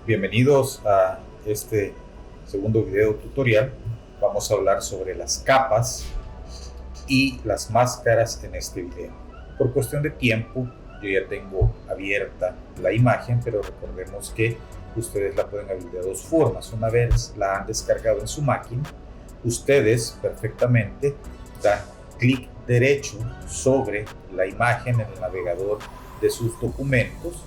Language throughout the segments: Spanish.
Bienvenidos a este segundo video tutorial. Vamos a hablar sobre las capas y las máscaras en este video. Por cuestión de tiempo, yo ya tengo abierta la imagen, pero recordemos que ustedes la pueden abrir de dos formas. Una vez la han descargado en su máquina, ustedes perfectamente dan clic derecho sobre la imagen en el navegador de sus documentos.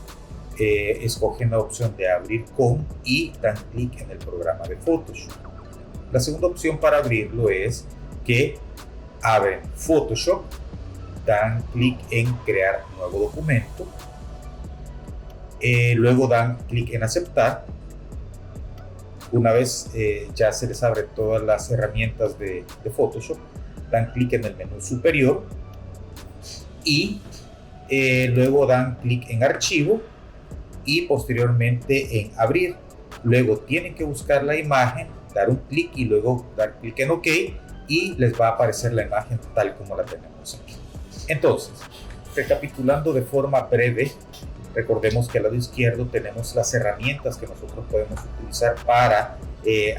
Escogen la opción de abrir con y dan clic en el programa de Photoshop. La segunda opción para abrirlo es que abren Photoshop, dan clic en crear nuevo documento, luego dan clic en aceptar. Una vez ya se les abre todas las herramientas de Photoshop, dan clic en el menú superior y luego dan clic en archivo y posteriormente en abrir. Luego tienen que buscar la imagen, dar un clic y luego dar clic en OK y les va a aparecer la imagen tal como la tenemos aquí. Entonces, recapitulando de forma breve, recordemos que al lado izquierdo tenemos las herramientas que nosotros podemos utilizar para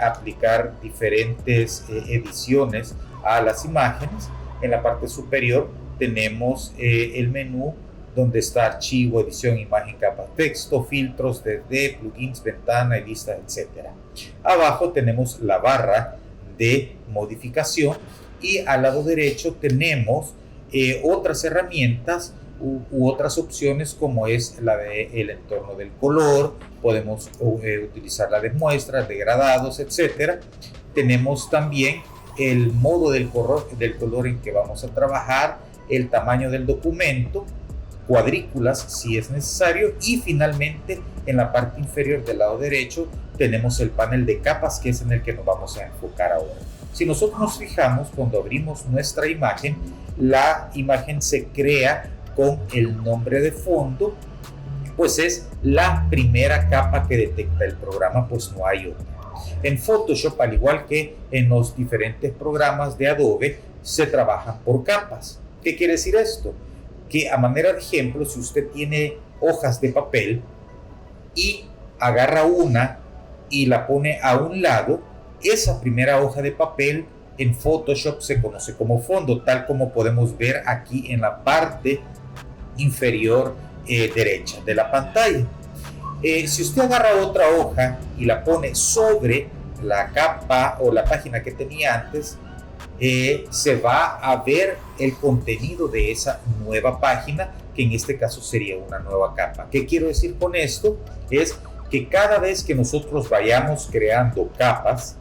aplicar diferentes ediciones a las imágenes. En la parte superior tenemos el menú donde está archivo, edición, imagen, capa, texto, filtros, 3D, plugins, ventana y lista, etc. Abajo tenemos la barra de modificación y al lado derecho tenemos otras herramientas u otras opciones como es la del entorno del color. Podemos utilizar la de muestras, degradados, etc. Tenemos también el modo del color en que vamos a trabajar, el tamaño del documento, cuadrículas si es necesario, y finalmente en la parte inferior del lado derecho tenemos el panel de capas, que es en el que nos vamos a enfocar ahora. Si nosotros nos fijamos, cuando abrimos nuestra imagen, la imagen se crea con el nombre de fondo, pues es la primera capa que detecta el programa, pues no hay otra. En Photoshop, al igual que en los diferentes programas de Adobe, se trabaja por capas. ¿Qué quiere decir esto? Que a manera de ejemplo, si usted tiene hojas de papel y agarra una y la pone a un lado, esa primera hoja de papel en Photoshop se conoce como fondo, tal como podemos ver aquí en la parte inferior derecha de la pantalla. Si usted agarra otra hoja y la pone sobre la capa o la página que tenía antes, se va a ver el contenido de esa nueva página, que en este caso sería una nueva capa. ¿Qué quiero decir con esto? Es que cada vez que nosotros vayamos creando capas,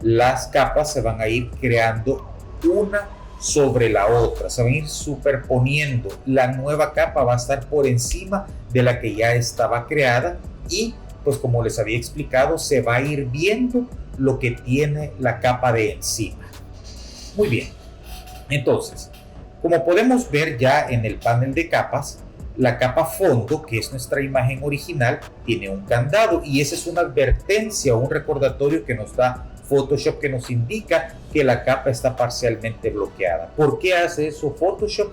las capas se van a ir creando una sobre la otra, se van a ir superponiendo. La nueva capa va a estar por encima de la que ya estaba creada y, pues como les había explicado, se va a ir viendo lo que tiene la capa de encima. Muy bien, entonces, como podemos ver ya en el panel de capas, la capa fondo, que es nuestra imagen original, tiene un candado y esa es una advertencia o un recordatorio que nos da Photoshop, que nos indica que la capa está parcialmente bloqueada. ¿Por qué hace eso Photoshop?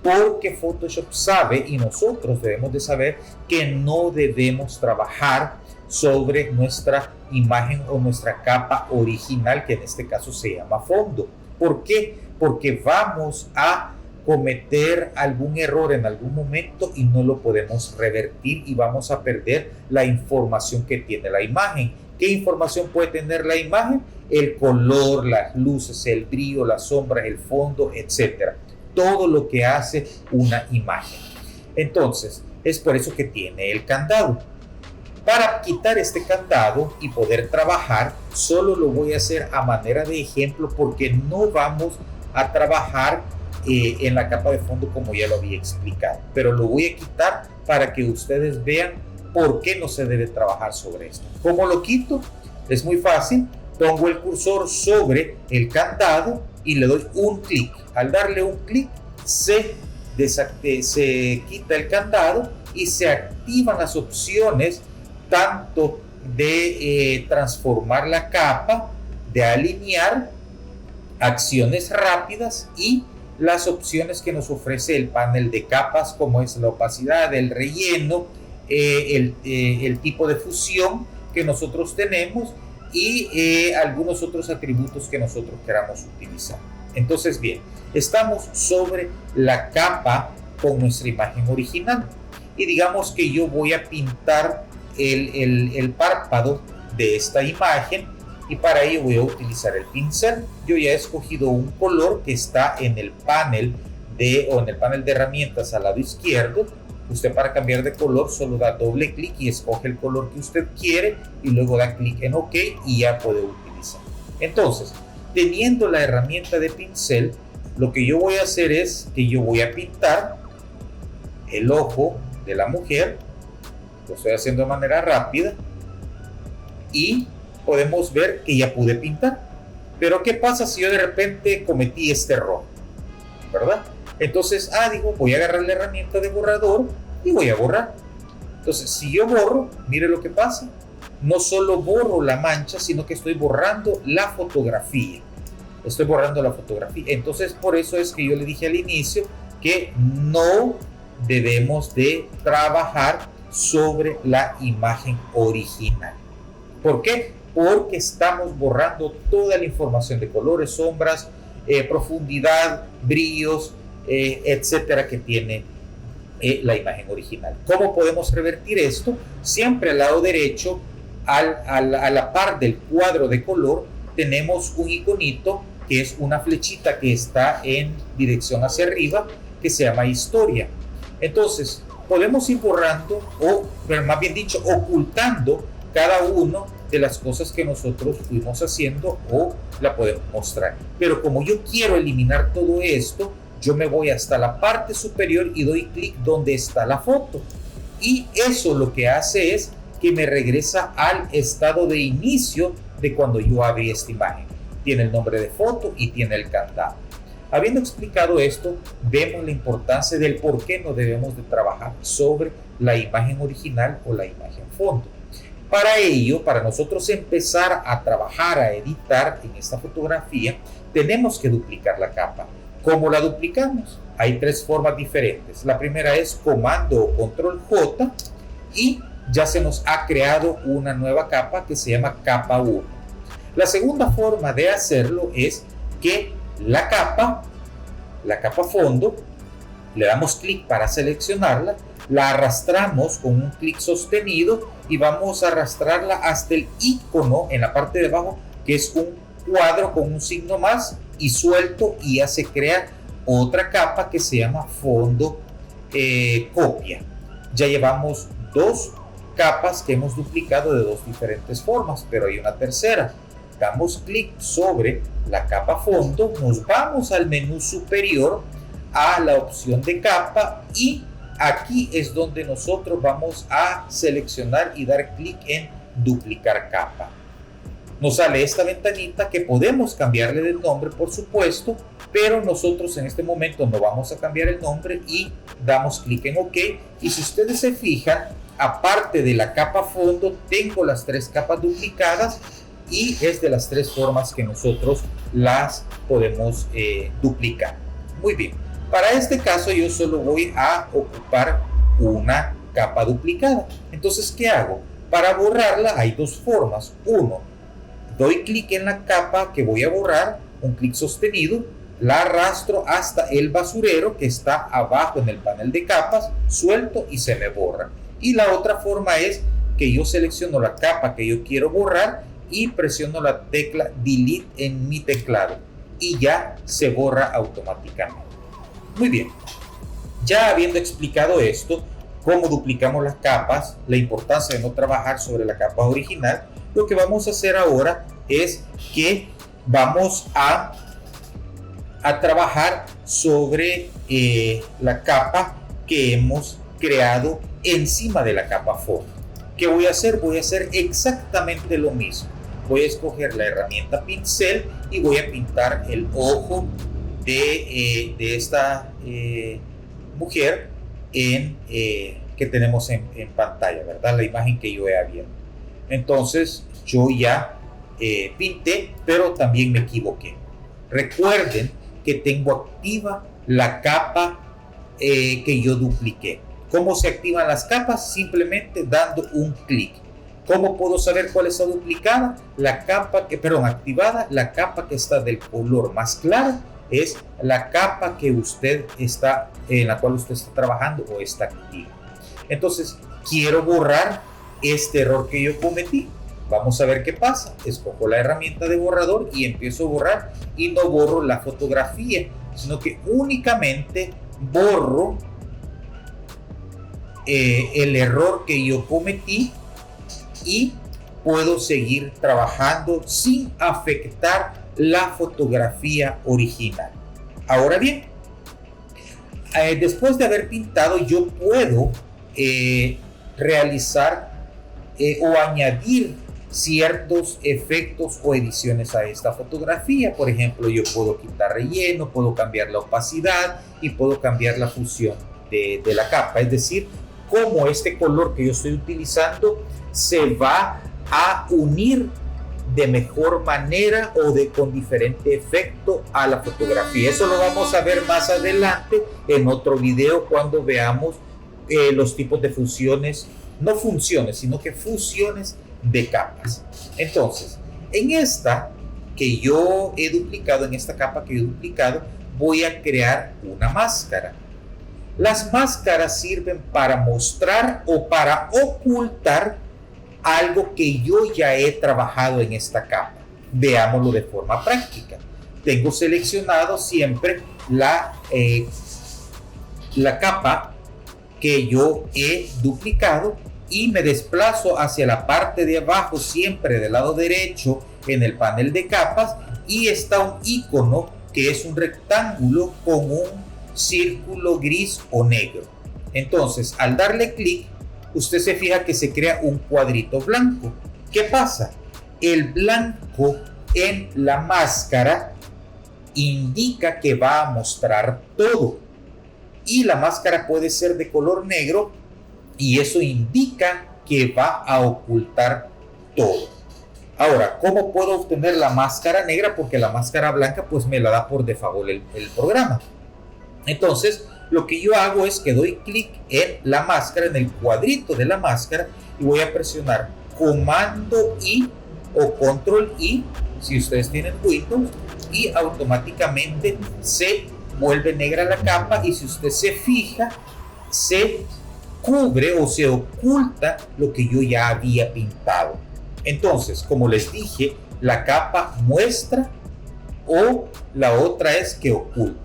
Porque Photoshop sabe, y nosotros debemos de saber, que no debemos trabajar sobre nuestra imagen o nuestra capa original, que en este caso se llama fondo. ¿Por qué? Porque vamos a cometer algún error en algún momento y no lo podemos revertir y vamos a perder la información que tiene la imagen. ¿Qué información puede tener la imagen? El color, las luces, el brillo, las sombras, el fondo, etc. Todo lo que hace una imagen. Entonces, es por eso que tiene el candado. Para quitar este candado y poder trabajar, solo lo voy a hacer a manera de ejemplo porque no vamos a trabajar en la capa de fondo como ya lo había explicado. Pero lo voy a quitar para que ustedes vean por qué no se debe trabajar sobre esto. ¿Cómo lo quito? Es muy fácil. Pongo el cursor sobre el candado y le doy un clic. Al darle un clic se quita el candado y se activan las opciones tanto de transformar la capa, de alinear, acciones rápidas y las opciones que nos ofrece el panel de capas, como es la opacidad, el relleno, el tipo de fusión que nosotros tenemos y algunos otros atributos que nosotros queramos utilizar. Entonces, bien, estamos sobre la capa con nuestra imagen original y digamos que yo voy a pintar el párpado de esta imagen y para ello voy a utilizar el pincel. Yo ya he escogido un color que está en el panel de herramientas al lado izquierdo. Usted, para cambiar de color, solo da doble clic y escoge el color que usted quiere y luego da clic en OK y ya puede utilizar. Entonces, teniendo la herramienta de pincel, lo que yo voy a hacer es que yo voy a pintar el ojo de la mujer. Lo estoy haciendo de manera rápida y podemos ver que ya pude pintar. Pero ¿qué pasa si yo de repente cometí este error? ¿Verdad? Entonces, digo, voy a agarrar la herramienta de borrador y voy a borrar. Entonces, si yo borro, mire lo que pasa. No solo borro la mancha, sino que estoy borrando la fotografía. Estoy borrando la fotografía. Entonces, por eso es que yo le dije al inicio que no debemos de trabajar sobre la imagen original. ¿Por qué? Porque estamos borrando toda la información de colores, sombras, profundidad, brillos, etcétera, que tiene la imagen original. ¿Cómo podemos revertir esto? Siempre al lado derecho, a la par del cuadro de color, tenemos un iconito que es una flechita que está en dirección hacia arriba, que se llama historia. Entonces, podemos ir borrando, pero más bien dicho, ocultando cada uno de las cosas que nosotros fuimos haciendo, o la podemos mostrar. Pero como yo quiero eliminar todo esto, yo me voy hasta la parte superior y doy clic donde está la foto. Y eso lo que hace es que me regresa al estado de inicio de cuando yo abrí esta imagen. Tiene el nombre de foto y tiene el candado. Habiendo explicado esto, vemos la importancia del por qué no debemos de trabajar sobre la imagen original o la imagen fondo. Para ello, para nosotros empezar a trabajar, a editar en esta fotografía, tenemos que duplicar la capa. ¿Cómo la duplicamos? Hay tres formas diferentes. La primera es comando o control J y ya se nos ha creado una nueva capa que se llama capa 1. La segunda forma de hacerlo es que la capa fondo, le damos clic para seleccionarla, la arrastramos con un clic sostenido y vamos a arrastrarla hasta el icono en la parte de abajo, que es un cuadro con un signo más, y suelto, y ya se crea otra capa que se llama fondo copia. Ya llevamos dos capas que hemos duplicado de dos diferentes formas, pero hay una tercera. Damos clic sobre la capa fondo, nos vamos al menú superior a la opción de capa y aquí es donde nosotros vamos a seleccionar y dar clic en duplicar capa. Nos sale esta ventanita que podemos cambiarle de nombre, por supuesto, pero nosotros en este momento no vamos a cambiar el nombre y damos clic en OK. Y si ustedes se fijan, aparte de la capa fondo, tengo las tres capas duplicadas y es de las tres formas que nosotros las podemos duplicar. Muy bien, para este caso yo solo voy a ocupar una capa duplicada. Entonces, ¿qué hago? Para borrarla hay dos formas. Uno, doy clic en la capa que voy a borrar, un clic sostenido, la arrastro hasta el basurero que está abajo en el panel de capas, suelto y se me borra. Y la otra forma es que yo selecciono la capa que yo quiero borrar y presiono la tecla Delete en mi teclado y ya se borra automáticamente. Muy bien, ya habiendo explicado esto, cómo duplicamos las capas, la importancia de no trabajar sobre la capa original, lo que vamos a hacer ahora es que vamos a trabajar sobre la capa que hemos creado encima de la capa fondo. ¿Qué voy a hacer? Voy a hacer exactamente lo mismo. Voy a escoger la herramienta pincel y voy a pintar el ojo de esta mujer que tenemos en pantalla, ¿verdad? La imagen que yo he abierto. Entonces yo ya pinté, pero también me equivoqué. Recuerden que tengo activa la capa que yo dupliqué. ¿Cómo se activan las capas? Simplemente dando un clic. ¿Cómo puedo saber cuál está duplicada? Activada, la capa que está del color más claro es la capa que en la cual usted está trabajando o está activa. Entonces, quiero borrar este error que yo cometí. Vamos a ver qué pasa. Escojo la herramienta de borrador y empiezo a borrar, y no borro la fotografía, sino que únicamente borro el error que yo cometí, y puedo seguir trabajando sin afectar la fotografía original. Ahora bien, después de haber pintado, yo puedo realizar o añadir ciertos efectos o ediciones a esta fotografía. Por ejemplo, yo puedo quitar relleno, puedo cambiar la opacidad y puedo cambiar la fusión de la capa, es decir, cómo este color que yo estoy utilizando se va a unir de mejor manera o con diferente efecto a la fotografía. Eso lo vamos a ver más adelante en otro video, cuando veamos los tipos de fusiones, no funciones, sino que fusiones de capas. Entonces, en esta que yo he duplicado, en esta capa que yo he duplicado, voy a crear una máscara. Las máscaras sirven para mostrar o para ocultar algo que yo ya he trabajado en esta capa. Veámoslo de forma práctica. Tengo seleccionado siempre la capa que yo he duplicado, y me desplazo hacia la parte de abajo, siempre del lado derecho en el panel de capas, y está un icono que es un rectángulo con un círculo gris o negro. Entonces, al darle clic, usted se fija que se crea un cuadrito blanco. ¿Qué pasa? El blanco en la máscara indica que va a mostrar todo, y la máscara puede ser de color negro, y eso indica que va a ocultar todo. Ahora, ¿cómo puedo obtener la máscara negra? Porque la máscara blanca pues me la da por default el programa. Entonces, lo que yo hago es que doy clic en la máscara, en el cuadrito de la máscara, y voy a presionar Comando I o Control I si ustedes tienen Windows, y automáticamente se vuelve negra la capa, y si usted se fija, se cubre o se oculta lo que yo ya había pintado. Entonces, como les dije, la capa muestra, o la otra es que oculta.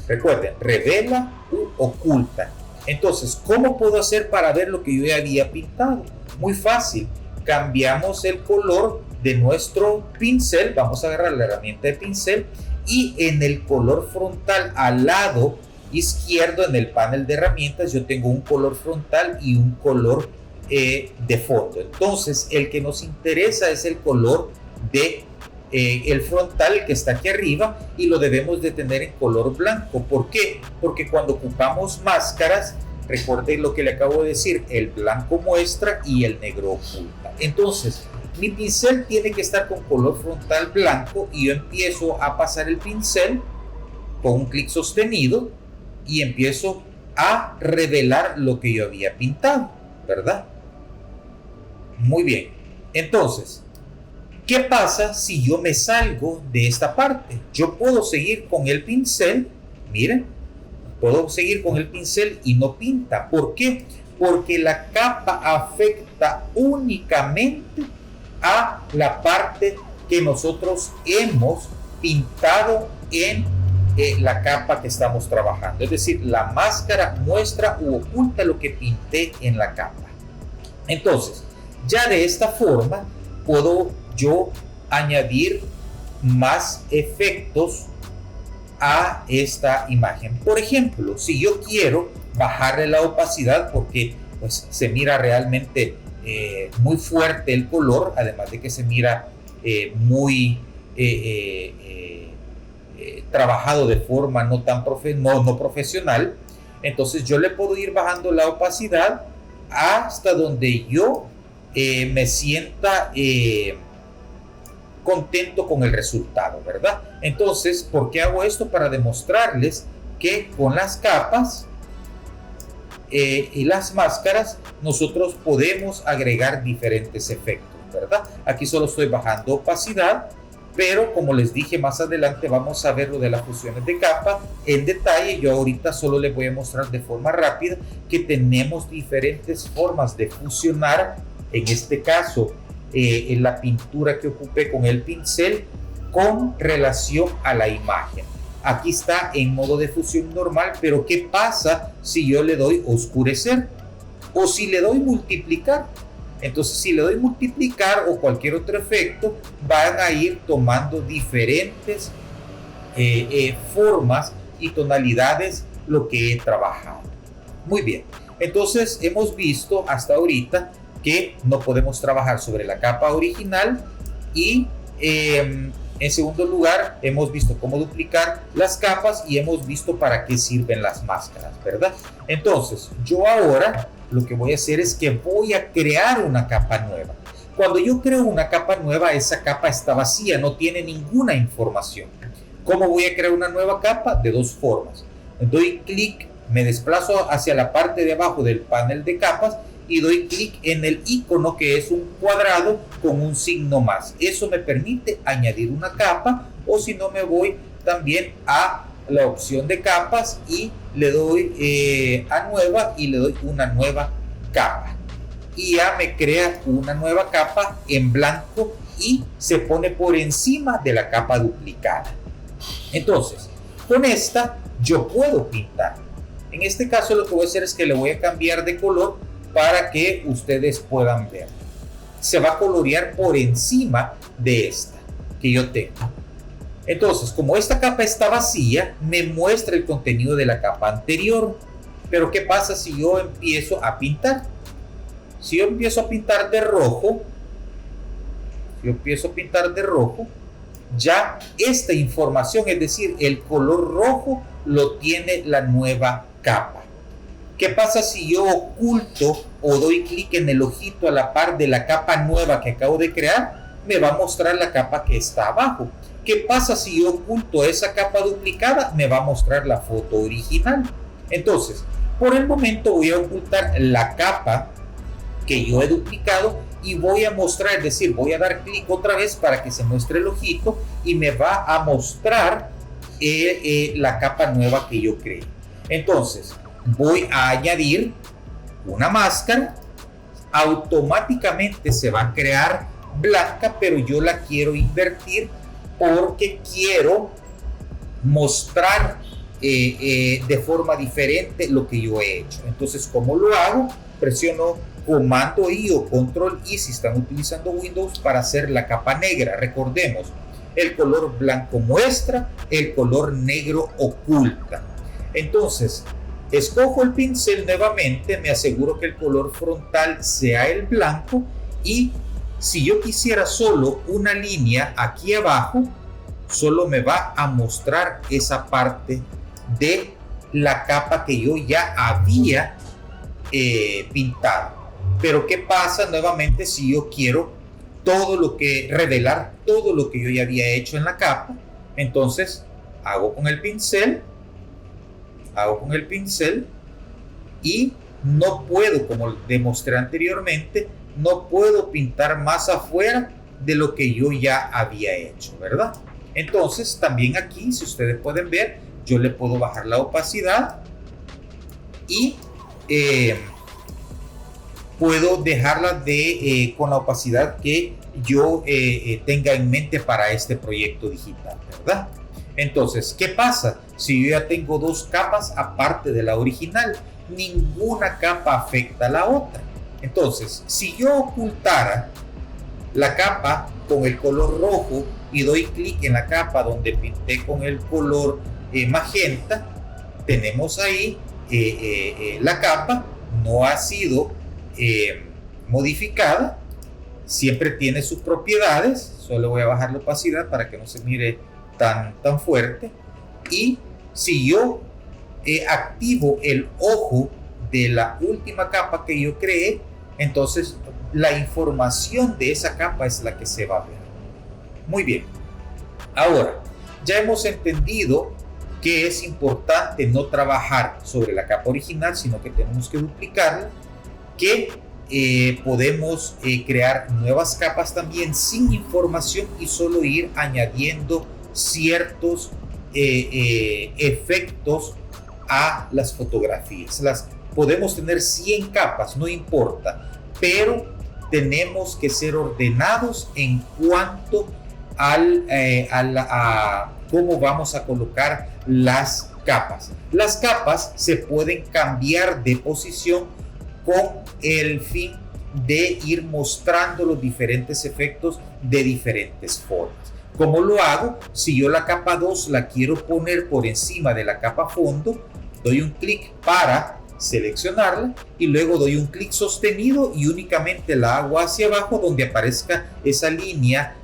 Recuerden, revela u oculta. Entonces, ¿cómo puedo hacer para ver lo que yo ya había pintado? Muy fácil. Cambiamos el color de nuestro pincel. Vamos a agarrar la herramienta de pincel, y en el color frontal al lado izquierdo, en el panel de herramientas, yo tengo un color frontal y un color de fondo. Entonces, el que nos interesa es el color de el frontal, que está aquí arriba, y lo debemos de tener en color blanco. ¿Por qué? Porque cuando ocupamos máscaras, recuerden lo que le acabo de decir, el blanco muestra y el negro oculta. Entonces, mi pincel tiene que estar con color frontal blanco, y yo empiezo a pasar el pincel con un clic sostenido, y empiezo a revelar lo que yo había pintado, ¿verdad? Muy bien. Entonces, ¿qué pasa si yo me salgo de esta parte? Yo puedo seguir con el pincel, miren, puedo seguir con el pincel y no pinta. ¿Por qué? Porque la capa afecta únicamente a la parte que nosotros hemos pintado en la capa que estamos trabajando. Es decir, la máscara muestra u oculta lo que pinté en la capa. Entonces, ya de esta forma puedo yo añadir más efectos a esta imagen. Por ejemplo, si yo quiero bajarle la opacidad, porque pues se mira realmente muy fuerte el color, además de que se mira muy trabajado de forma no tan no profesional, entonces yo le puedo ir bajando la opacidad hasta donde yo me sienta contento con el resultado, ¿verdad? Entonces, ¿por qué hago esto? Para demostrarles que con las capas y las máscaras, nosotros podemos agregar diferentes efectos, ¿verdad? Aquí solo estoy bajando opacidad, pero como les dije, más adelante vamos a ver lo de las fusiones de capa en detalle. Yo ahorita solo les voy a mostrar de forma rápida que tenemos diferentes formas de fusionar, en este caso, en la pintura que ocupé con el pincel con relación a la imagen. Aquí está en modo de fusión normal, pero ¿qué pasa si yo le doy oscurecer? O si le doy multiplicar. Entonces, si le doy multiplicar o cualquier otro efecto, van a ir tomando diferentes formas y tonalidades lo que he trabajado. Muy bien. Entonces, hemos visto hasta ahorita que no podemos trabajar sobre la capa original y en segundo lugar, hemos visto cómo duplicar las capas y hemos visto para qué sirven las máscaras, ¿verdad? Entonces, yo ahora lo que voy a hacer es que voy a crear una capa nueva. Cuando yo creo una capa nueva, esa capa está vacía, no tiene ninguna información. ¿Cómo voy a crear una nueva capa? De dos formas. Doy clic, me desplazo hacia la parte de abajo del panel de capas y doy clic en el icono que es un cuadrado con un signo más. Eso me permite añadir una capa, o si no, me voy también a la opción de capas y le doy a nueva y le doy una nueva capa. Y ya me crea una nueva capa en blanco y se pone por encima de la capa duplicada. Entonces, con esta yo puedo pintar. En este caso lo que voy a hacer es que le voy a cambiar de color para que ustedes puedan ver. Se va a colorear por encima de esta que yo tengo. Entonces, como esta capa está vacía, me muestra el contenido de la capa anterior. Pero ¿qué pasa si yo empiezo a pintar? Si yo empiezo a pintar de rojo, ya esta información, es decir, el color rojo, lo tiene la nueva capa. ¿Qué pasa si yo oculto o doy clic en el ojito a la par de la capa nueva que acabo de crear? Me va a mostrar la capa que está abajo. ¿Qué pasa si yo oculto esa capa duplicada? Me va a mostrar la foto original. Entonces, por el momento voy a ocultar la capa que yo he duplicado y voy a mostrar, es decir, voy a dar clic otra vez para que se muestre el ojito y me va a mostrar la capa nueva que yo creé. Entonces, voy a añadir una máscara, automáticamente se va a crear blanca, pero yo la quiero invertir porque quiero mostrar de forma diferente lo que yo he hecho. Entonces, ¿cómo lo hago? Presiono Comando I o Control I si están utilizando Windows para hacer la capa negra. Recordemos, el color blanco muestra, el color negro oculta. Entonces, escojo el pincel nuevamente, me aseguro que el color frontal sea el blanco y si yo quisiera solo una línea aquí abajo, solo me va a mostrar esa parte de la capa que yo ya había pintado. Pero ¿qué pasa nuevamente si yo quiero revelar todo lo que yo ya había hecho en la capa? Entonces hago con el pincel y no puedo, como demostré anteriormente, no puedo pintar más afuera de lo que yo ya había hecho, ¿verdad? Entonces también aquí, si ustedes pueden ver, yo le puedo bajar la opacidad y puedo dejarla con la opacidad que yo tenga en mente para este proyecto digital, ¿verdad? Entonces, ¿qué pasa? Si yo ya tengo dos capas aparte de la original, ninguna capa afecta a la otra. Entonces, si yo ocultara la capa con el color rojo y doy clic en la capa donde pinté con el color magenta, tenemos ahí la capa no ha sido modificada, siempre tiene sus propiedades. Solo voy a bajar la opacidad para que no se mire tan fuerte. Y si yo activo el ojo de la última capa que yo creé, entonces la información de esa capa es la que se va a ver. Muy bien, ahora ya hemos entendido que es importante no trabajar sobre la capa original, sino que tenemos que duplicarla, que podemos crear nuevas capas también sin información y solo ir añadiendo ciertos efectos a las fotografías. Podemos tener 100 capas, no importa, pero tenemos que ser ordenados en cuanto a cómo vamos a colocar las capas. Las capas se pueden cambiar de posición con el fin de ir mostrando los diferentes efectos de diferentes formas. ¿Cómo lo hago? Si yo la capa 2 la quiero poner por encima de la capa fondo, doy un clic para seleccionarla y luego doy un clic sostenido y únicamente la hago hacia abajo donde aparezca esa línea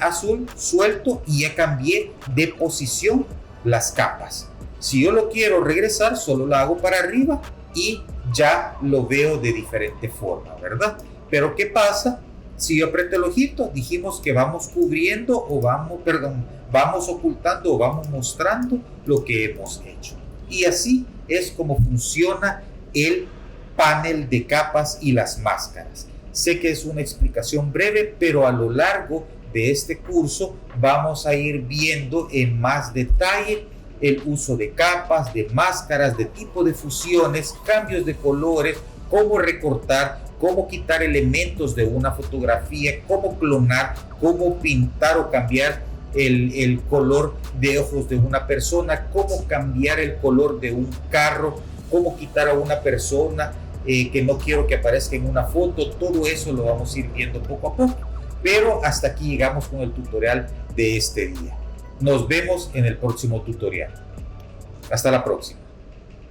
azul, suelto, y ya cambié de posición las capas. Si yo lo quiero regresar, solo la hago para arriba y ya lo veo de diferente forma, ¿verdad? Pero ¿qué pasa? Si yo aprieto el ojito, dijimos que vamos cubriendo o vamos ocultando o vamos mostrando lo que hemos hecho. Y así es como funciona el panel de capas y las máscaras. Sé que es una explicación breve, pero a lo largo de este curso vamos a ir viendo en más detalle el uso de capas, de máscaras, de tipo de fusiones, cambios de colores, cómo recortar, cómo quitar elementos de una fotografía, cómo clonar, cómo pintar o cambiar el color de ojos de una persona, cómo cambiar el color de un carro, cómo quitar a una persona que no quiero que aparezca en una foto. Todo eso lo vamos a ir viendo poco a poco. Pero hasta aquí llegamos con el tutorial de este día. Nos vemos en el próximo tutorial. Hasta la próxima.